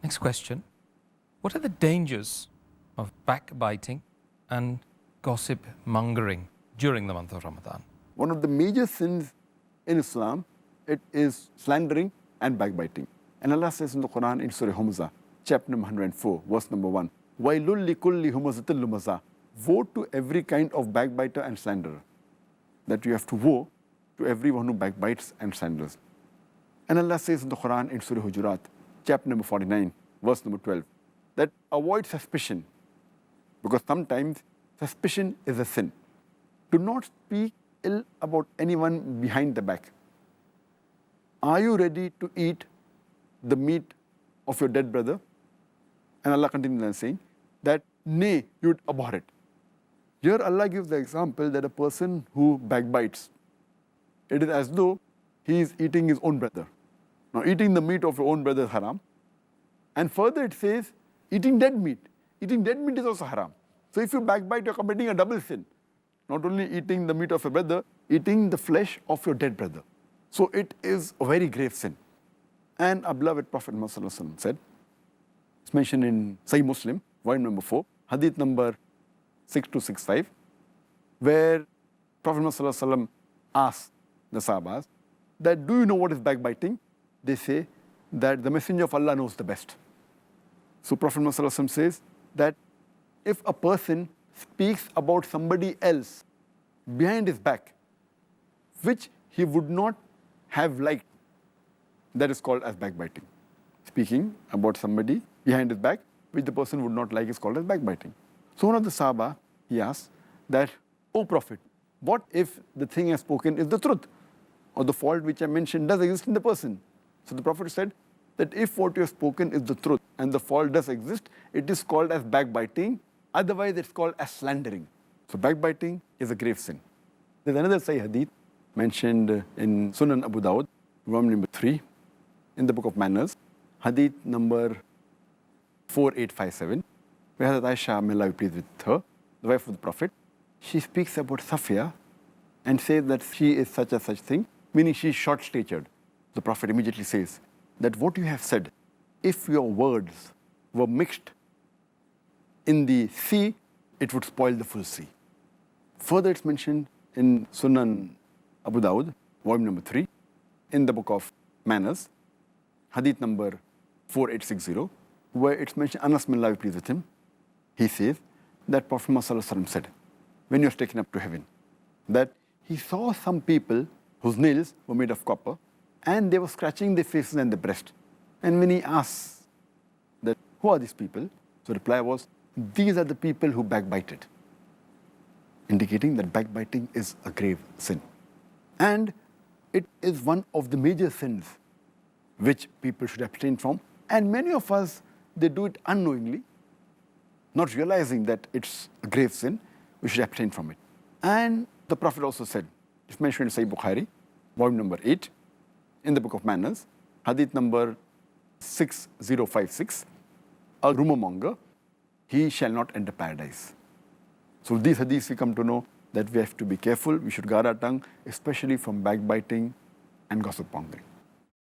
Next question. What are the dangers of backbiting and gossip mongering during the month of Ramadan? One of the major sins in Islam, it is slandering and backbiting. And Allah says in the Quran in Surah Humazah, chapter number 104, verse number 1, Waylun likulli humazatin lumaza. Woe to every kind of backbiter and slanderer. That you have to woe to everyone who backbites and slanders. And Allah says in the Quran in Surah Hujuraat, chapter number 49, verse number 12, that avoid suspicion, because sometimes suspicion is a sin. Do not speak ill about anyone behind the back. Are you ready to eat the meat of your dead brother? And Allah continues and saying that, nay, you would abhor it. Here Allah gives the example that a person who backbites, it is as though he is eating his own brother. Now, eating the meat of your own brother is haram. And further it says, eating dead meat. Eating dead meat is also haram. So if you backbite, you're committing a double sin. Not only eating the meat of your brother, eating the flesh of your dead brother. So it is a very grave sin. And our beloved Prophet Muhammad said, it's mentioned in Saheeh Muslim, volume number 4, Hadith number 6265, where Prophet Muhammad asked the Sahabas that, do you know what is backbiting? They say that the Messenger of Allah knows the best. So Prophet Muhammad says that if a person speaks about somebody else behind his back, which he would not have liked, that is called as backbiting. Speaking about somebody behind his back, which the person would not like, is called as backbiting. So one of the Sahaba, he asked that, O Prophet, what if the thing I have spoken is the truth, or the fault which I mentioned does exist in the person? So the Prophet said that if what you have spoken is the truth and the fault does exist, it is called as backbiting. Otherwise, it's called as slandering. So backbiting is a grave sin. There's another Saheeh Hadith mentioned in Sunan Abu Dawud, volume number 3, in the book of Manners, Hadith number 4857, where Hazrat Aisha, may Allah be pleased with her, the wife of the Prophet, she speaks about Safiya and says that she is such a such thing, meaning she is short-statured. The Prophet immediately says that what you have said, if your words were mixed in the sea, it would spoil the full sea. Further, it's mentioned in Sunan Abu Dawud, volume number 3, in the book of Manners, Hadith number 4860, where it's mentioned, Anas, may Allah be pleased with him, he says that Prophet Muhammad said, when he was taken up to heaven, that he saw some people whose nails were made of copper, and they were scratching their faces and their breast. And when he asked that, who are these people? So the reply was, these are the people who backbited, indicating that backbiting is a grave sin. And it is one of the major sins which people should abstain from. And many of us, they do it unknowingly, not realizing that it's a grave sin. We should abstain from it. And the Prophet also said, it's mentioned in Sahih Bukhari, volume number 8, in the book of Manners, Hadith number 6056, a rumor monger, he shall not enter paradise. So these hadiths we come to know that we have to be careful, we should guard our tongue, especially from backbiting and gossip mongering.